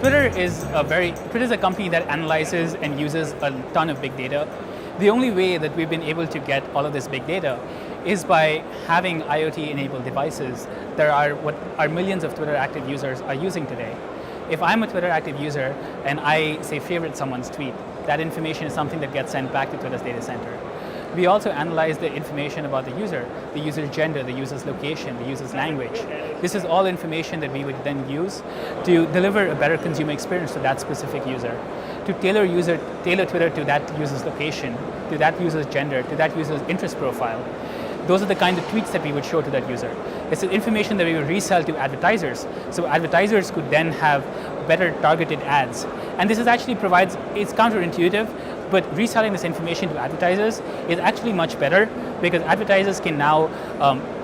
Twitter is a company that analyzes and uses a ton of big data. The only way that we've been able to get all of this big data is by having IoT-enabled devices that are what our millions of Twitter active users are using today. If I'm a Twitter active user and I, say, favorite someone's tweet, that information is something that gets sent back to Twitter's data center. We also analyze the information about the user's gender, the user's location, the user's language. This is all information that we would then use to deliver a better consumer experience to that specific user, to tailor Twitter to that user's location, to that user's gender, to that user's interest profile. Those are the kind of tweets that we would show to that user. It's the information that we would resell to advertisers, so advertisers could then have better targeted ads. And this is actually it's counterintuitive, but reselling this information to advertisers is actually much better because advertisers can now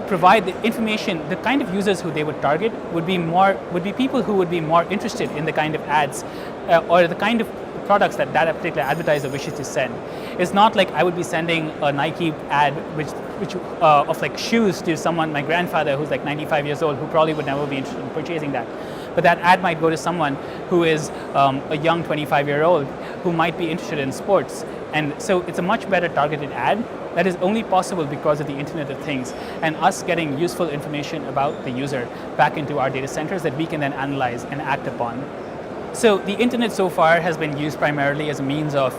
provide the information. The kind of users who they would target would be people who would be more interested in the kind of ads or the kind of products that particular advertiser wishes to send. It's not like I would be sending a Nike ad of like shoes to someone, my grandfather who's like 95 years old, who probably would never be interested in purchasing that. But that ad might go to someone who is a young 25-year-old who might be interested in sports. And so it's a much better targeted ad that is only possible because of the Internet of Things and us getting useful information about the user back into our data centers that we can then analyze and act upon. So the internet so far has been used primarily as a means of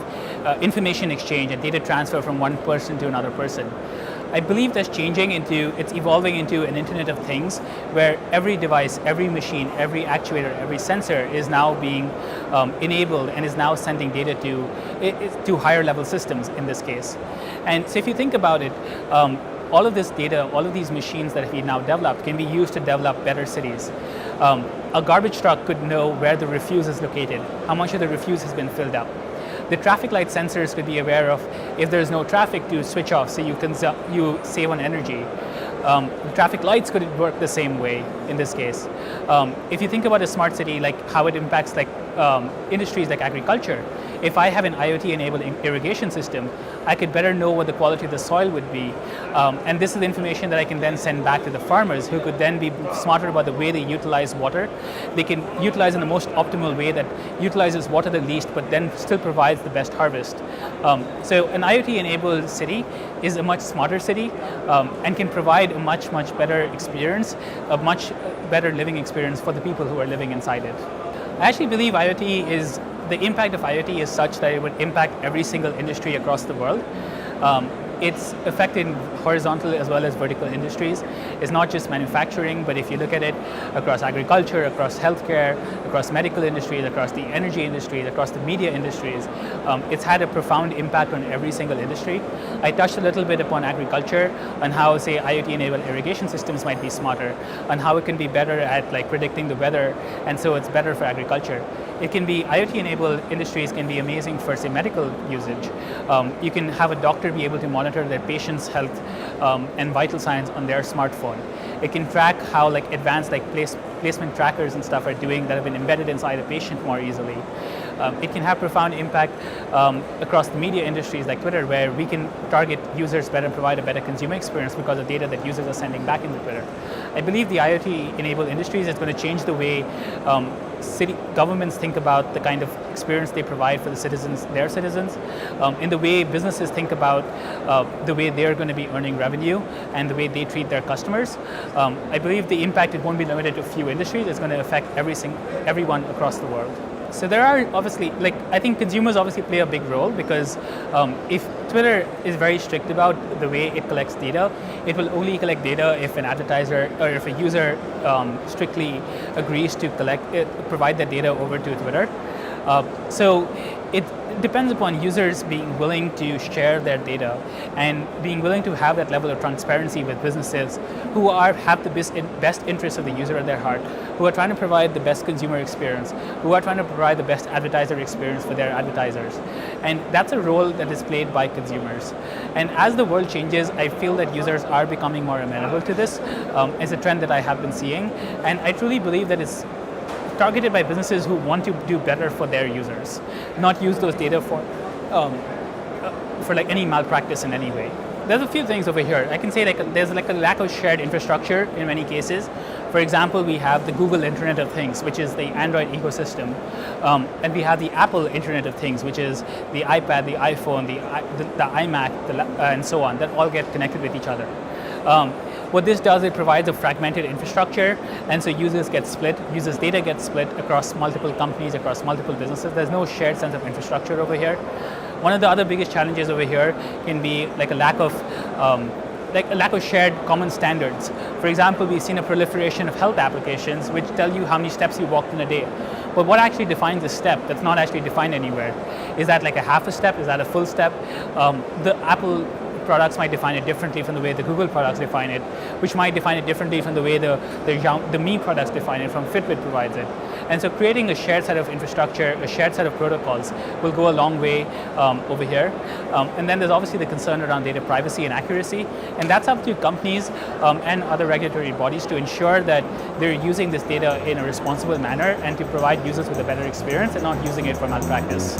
information exchange and data transfer from one person to another person. I believe that's it's evolving into an Internet of Things where every device, every machine, every actuator, every sensor is now being enabled and is now sending data to higher level systems in this case. And so if you think about it, all of this data, all of these machines that we now developed can be used to develop better cities. A garbage truck could know where the refuse is located, how much of the refuse has been filled up. The traffic light sensors could be aware of if there's no traffic to switch off so you save on energy. The traffic lights could work the same way in this case. If you think about a smart city, like how it impacts like industries like agriculture, if I have an IoT-enabled irrigation system, I could better know what the quality of the soil would be. And this is information that I can then send back to the farmers who could then be smarter about the way they utilize water. They can utilize in the most optimal way that utilizes water the least, but then still provides the best harvest. So an IoT-enabled city is a much smarter city and can provide a much, much better experience, a much better living experience for the people who are living inside it. I actually believe the impact of IoT is such that it would impact every single industry across the world. It's affected horizontal as well as vertical industries. It's not just manufacturing, but if you look at it across agriculture, across healthcare, across medical industries, across the energy industries, across the media industries, it's had a profound impact on every single industry. I touched a little bit upon agriculture and how, say, IoT-enabled irrigation systems might be smarter, and how it can be better at like predicting the weather, and so it's better for agriculture. IoT-enabled industries can be amazing for, say, medical usage. You can have a doctor be able to monitor their patient's health and vital signs on their smartphone. It can track how like advanced like placement trackers and stuff are doing that have been embedded inside a patient more easily. It can have profound impact across the media industries like Twitter, where we can target users better and provide a better consumer experience because of data that users are sending back into Twitter. I believe the IoT-enabled industries is going to change the way city governments think about the kind of experience they provide for their citizens, in the way businesses think about the way they're going to be earning revenue and the way they treat their customers. I believe the impact, it won't be limited to a few industries. It's going to affect everyone across the world. So there are obviously, I think consumers obviously play a big role because if Twitter is very strict about the way it collects data, it will only collect data if an advertiser or if a user strictly agrees to provide that data over to Twitter. So it depends upon users being willing to share their data and being willing to have that level of transparency with businesses who have the best interests of the user at their heart, who are trying to provide the best consumer experience, who are trying to provide the best advertiser experience for their advertisers. And that's a role that is played by consumers. And as the world changes, I feel that users are becoming more amenable to this. It's a trend that I have been seeing. And I truly believe that it's targeted by businesses who want to do better for their users, not use those data for like any malpractice in any way. there's a few things over here. I can say there's like a lack of shared infrastructure in many cases. For example, we have the Google Internet of Things, which is the Android ecosystem, and we have the Apple Internet of Things, which is the iPad, the iPhone, the iMac, and so on, that all get connected with each other. What this does, it provides a fragmented infrastructure, and so users data gets split across multiple companies, across multiple businesses. There's no shared sense of infrastructure over here. One of the other biggest challenges over here can be like a lack of shared common standards. For example, we've seen a proliferation of health applications which tell you how many steps you walked in a day. But what actually defines a step that's not actually defined anywhere? Is that like a half a step? Is that a full step? The Apple products might define it differently from the way the Google products define it, which might define it differently from the way the Mi products define it, from Fitbit provides it. And so creating a shared set of infrastructure, a shared set of protocols will go a long way over here. And then there's obviously the concern around data privacy and accuracy, and that's up to companies and other regulatory bodies to ensure that they're using this data in a responsible manner and to provide users with a better experience and not using it for malpractice.